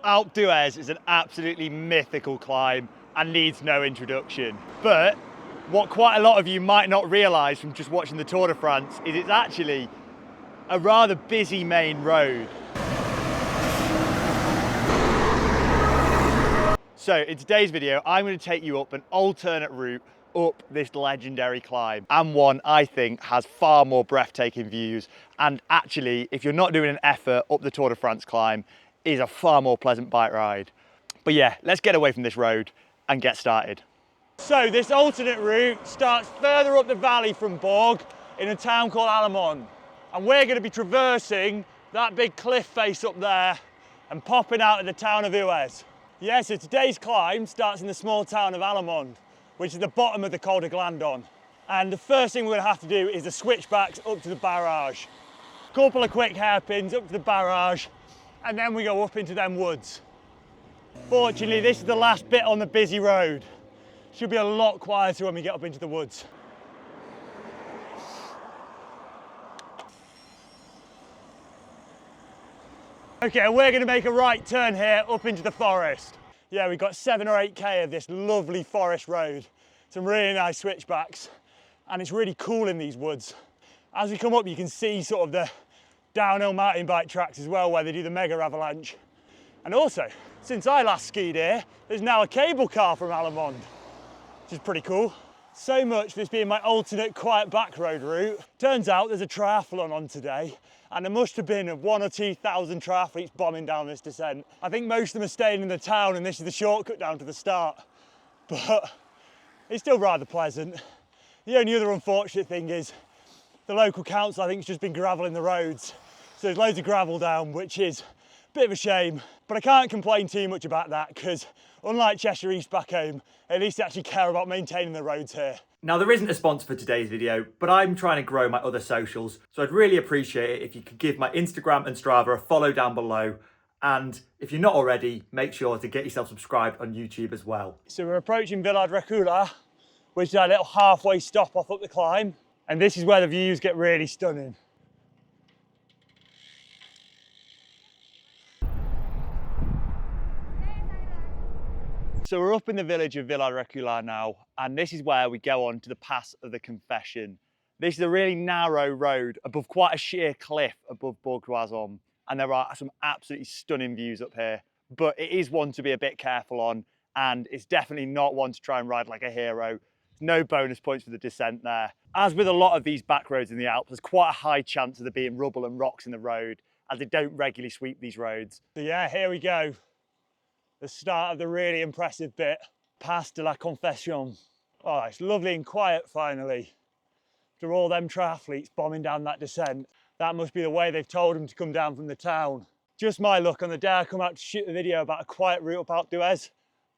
Alpe d'Huez is an absolutely mythical climb and needs no introduction. But what quite a lot of you might not realise from just watching the Tour de France is it's actually a rather busy main road. So in today's video, I'm going to take you up an alternate route up this legendary climb, and one I think has far more breathtaking views, and actually, if you're not doing an effort up the Tour de France climb, is a far more pleasant bike ride. But yeah, let's get away from this road and get started. So this alternate route starts further up the valley from Bourg in a town called Allemont, and we're going to be traversing that big cliff face up there and popping out of the town of Huez. Yeah, so today's climb starts in the small town of Allemont, which is the bottom of the Col de Sarenne. And the first thing we're going to have to do is the switchbacks up to the barrage. Couple of quick hairpins up to the barrage, and then we go up into them woods. Fortunately, this is the last bit on the busy road. Should be a lot quieter when we get up into the woods. Okay, we're going to make a right turn here up into the forest. Yeah, we've got 7 or 8k of this lovely forest road. Some really nice switchbacks, and it's really cool in these woods. As we come up, you can see sort of the downhill mountain bike tracks as well, where they do the mega avalanche. And also, since I last skied here, there's now a cable car from Allemont, which is pretty cool. So much for this being my alternate quiet back road route. Turns out there's a triathlon on today, and there must have been 1,000 or 2,000 triathletes bombing down this descent. I think most of them are staying in the town, and this is the shortcut down to the start. But it's still rather pleasant. The only other unfortunate thing is the local council, I think, has just been gravelling the roads. So there's loads of gravel down, which is a bit of a shame. But I can't complain too much about that, because unlike Cheshire East back home, at least they actually care about maintaining the roads here. Now, there isn't a sponsor for today's video, but I'm trying to grow my other socials, so I'd really appreciate it if you could give my Instagram and Strava a follow down below. And if you're not already, make sure to get yourself subscribed on YouTube as well. So we're approaching Villard-Recula, which is our little halfway stop off up the climb. And this is where the views get really stunning. So we're up in the village of Villard-Recula now, and this is where we go on to the Pass of the Confession. This is a really narrow road above quite a sheer cliff above Bourg-Roison, and there are some absolutely stunning views up here, but it is one to be a bit careful on, and it's definitely not one to try and ride like a hero. No bonus points for the descent there. As with a lot of these back roads in the Alps, there's quite a high chance of there being rubble and rocks in the road, as they don't regularly sweep these roads. So yeah, here we go. The start of the really impressive bit, Pass de la Confession. Oh, it's lovely and quiet finally. After all them triathletes bombing down that descent, that must be the way they've told them to come down from the town. Just my luck, on the day I come out to shoot the video about a quiet route up Alpe d'Huez,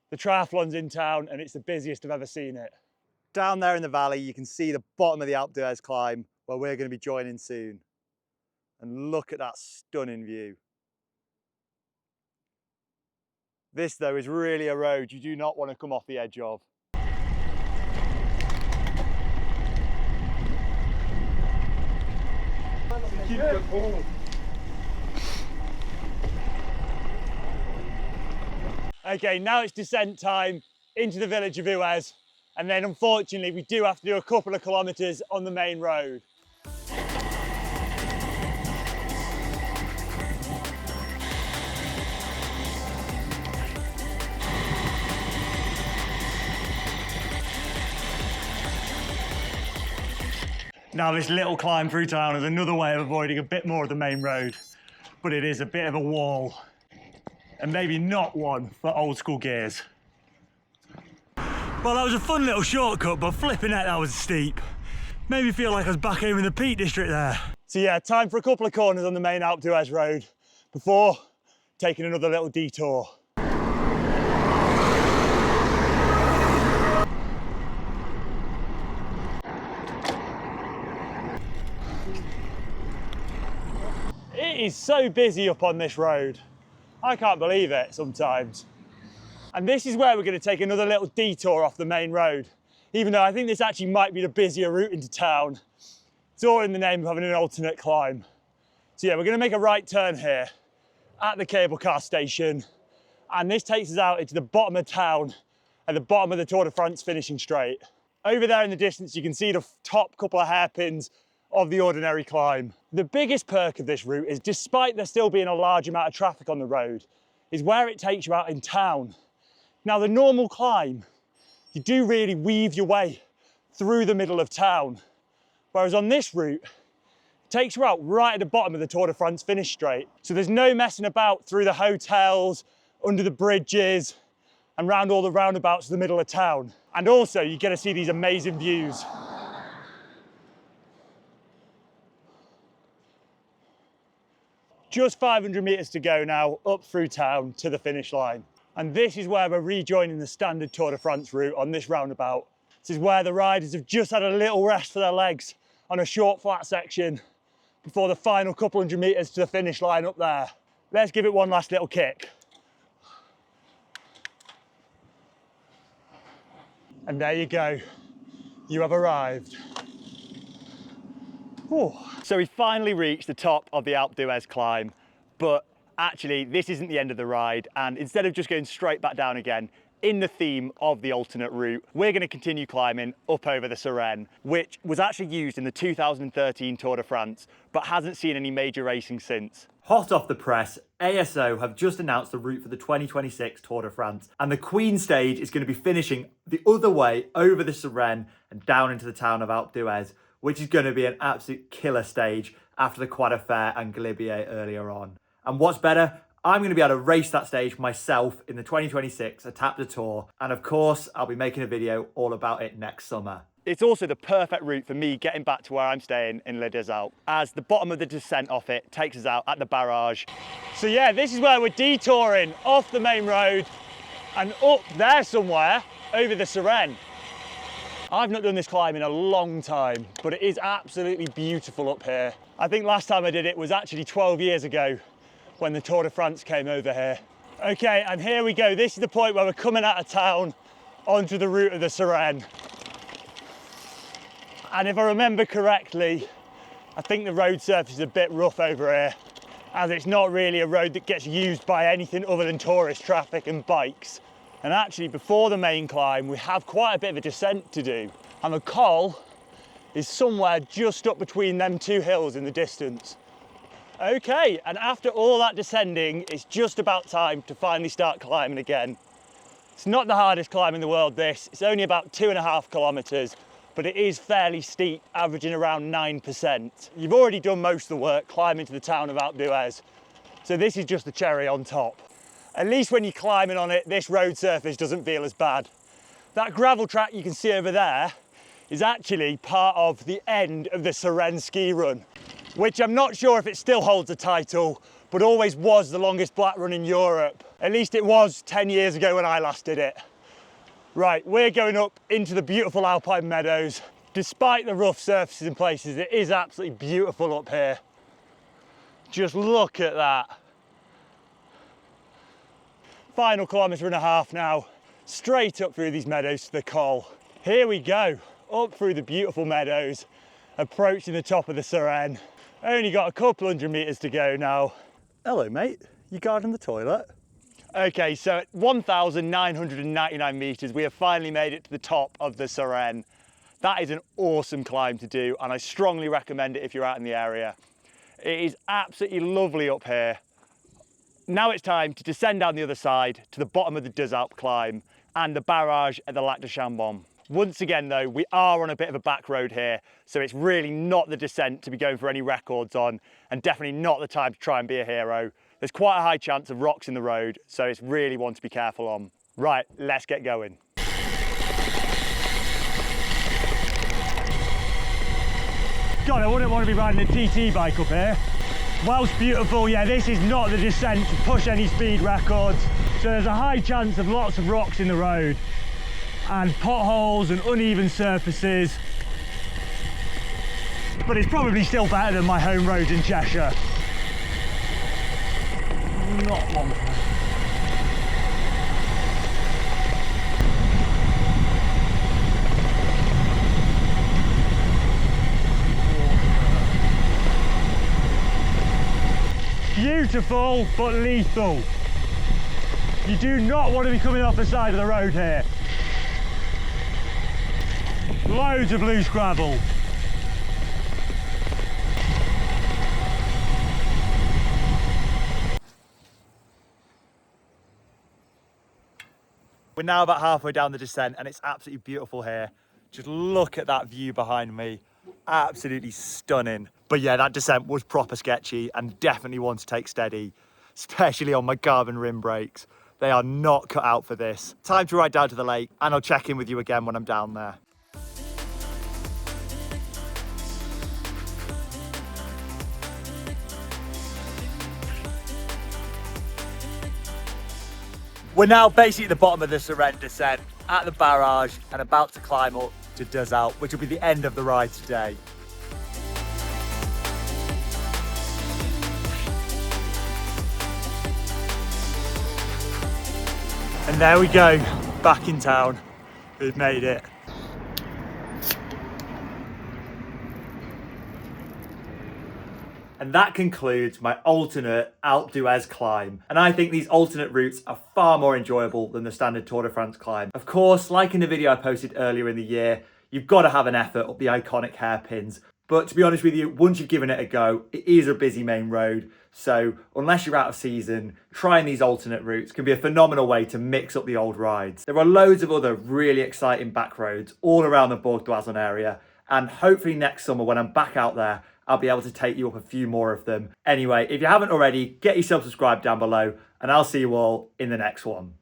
the triathlon's in town and it's the busiest I've ever seen it. Down there in the valley, you can see the bottom of the Alpe d'Huez climb, where we're going to be joining soon. And look at that stunning view. This, though, is really a road you do not want to come off the edge of. Okay, now it's descent time into the village of Huez, and then unfortunately we do have to do a couple of kilometres on the main road. Now this little climb through town is another way of avoiding a bit more of the main road, but it is a bit of a wall, and maybe not one for old school gears. Well, that was a fun little shortcut, but flipping heck, that was steep. Made me feel like I was back home in the Peak District there. So yeah, time for a couple of corners on the main Alpe d'Huez road before taking another little detour. It is so busy up on this road. I can't believe it sometimes. And this is where we're going to take another little detour off the main road, even though I think this actually might be the busier route into town. It's all in the name of having an alternate climb. So yeah, we're going to make a right turn here at the cable car station, And this takes us out into the bottom of town at the bottom of the Tour de France finishing straight. Over there in the distance, you can see the top couple of hairpins of the ordinary climb. The biggest perk of this route is, despite there still being a large amount of traffic on the road, is where it takes you out in town. Now, the normal climb, you do really weave your way through the middle of town. Whereas on this route, it takes you out right at the bottom of the Tour de France finish straight. So there's no messing about through the hotels, under the bridges, and round all the roundabouts to the middle of town. And also, you get to see these amazing views. Just 500 meters to go now, up through town to the finish line. And this is where we're rejoining the standard Tour de France route on this roundabout. This is where the riders have just had a little rest for their legs on a short flat section before the final couple hundred meters to the finish line up there. Let's give it one last little kick. And there you go, you have arrived. Ooh. So we finally reached the top of the Alpe d'Huez climb, but actually this isn't the end of the ride, and instead of just going straight back down again, in the theme of the alternate route, we're going to continue climbing up over the Sarenne, which was actually used in the 2013 Tour de France, but hasn't seen any major racing since. Hot off the press, ASO have just announced the route for the 2026 Tour de France, and the Queen stage is going to be finishing the other way over the Sarenne and down into the town of Alpe d'Huez, which is going to be an absolute killer stage after the Croix de Fer and Galibier earlier on. And what's better, I'm going to be able to race that stage myself in the 2026 Étape de Tours, and of course I'll be making a video all about it next summer. It's also the perfect route for me getting back to where I'm staying in Les Deux Alpes, as the bottom of the descent off it takes us out at the barrage. So yeah, this is where we're detouring off the main road and up there somewhere over the Sarenne. I've not done this climb in a long time, but it is absolutely beautiful up here. I think last time I did it was actually 12 years ago when the Tour de France came over here. Okay, and here we go. This is the point where we're coming out of town onto the route of the Sarenne. And if I remember correctly, I think the road surface is a bit rough over here, as it's not really a road that gets used by anything other than tourist traffic and bikes. And actually, before the main climb, we have quite a bit of a descent to do. And the col is somewhere just up between them two hills in the distance. Okay, and after all that descending, it's just about time to finally start climbing again. It's not the hardest climb in the world, this. It's only about 2.5 kilometers, but it is fairly steep, averaging around 9%. You've already done most of the work climbing to the town of Alpe d'Huez, so this is just the cherry on top. At least when you're climbing on it, this road surface doesn't feel as bad. That gravel track you can see over there is actually part of the end of the Sarenne ski run, which I'm not sure if it still holds the title, but always was the longest black run in Europe. At least it was 10 years ago when I last did it. Right, we're going up into the beautiful alpine meadows. Despite the rough surfaces in places, it is absolutely beautiful up here. Just look at that. Final 1.5 kilometers now, straight up through these meadows to the col. Here we go, up through the beautiful meadows, approaching the top of the Sarenne. Only got a couple hundred meters to go now. Hello mate, you guarding the toilet? Okay, so at 1,999 meters, we have finally made it to the top of the Sarenne. That is an awesome climb to do, and I strongly recommend it if you're out in the area. It is absolutely lovely up here. Now it's time to descend down the other side to the bottom of the Deux Alpes climb and the barrage at the Lac de Chambon. Once again though, we are on a bit of a back road here, so it's really not the descent to be going for any records on, and definitely not the time to try and be a hero. There's quite a high chance of rocks in the road, so it's really one to be careful on. Right, let's get going. God, I wouldn't want to be riding a TT bike up here. Whilst beautiful, yeah, this is not the descent to push any speed records, so there's a high chance of lots of rocks in the road and potholes and uneven surfaces, but it's probably still better than my home roads in Cheshire. Not long. Beautiful, but lethal. You do not want to be coming off the side of the road here. Loads of loose gravel. We're now about halfway down the descent and it's absolutely beautiful here. Just look at that view behind me. Absolutely stunning. But yeah, that descent was proper sketchy and definitely one to take steady, especially on my carbon rim brakes. They are not cut out for this. Time to ride down to the lake and I'll check in with you again when I'm down there. We're now basically at the bottom of the Sarenne descent, at the barrage and about to climb up to Does Out, which will be the end of the ride today. And there we go, back in town. We've made it. And that concludes my alternate Alpe d'Huez climb. And I think these alternate routes are far more enjoyable than the standard Tour de France climb. Of course, like in the video I posted earlier in the year, you've got to have an effort up the iconic hairpins. But to be honest with you, once you've given it a go, it is a busy main road. So unless you're out of season, trying these alternate routes can be a phenomenal way to mix up the old rides. There are loads of other really exciting back roads all around the Bourg d'Oisans area. And hopefully next summer when I'm back out there, I'll be able to take you up a few more of them. Anyway, if you haven't already, get yourself subscribed down below and I'll see you all in the next one.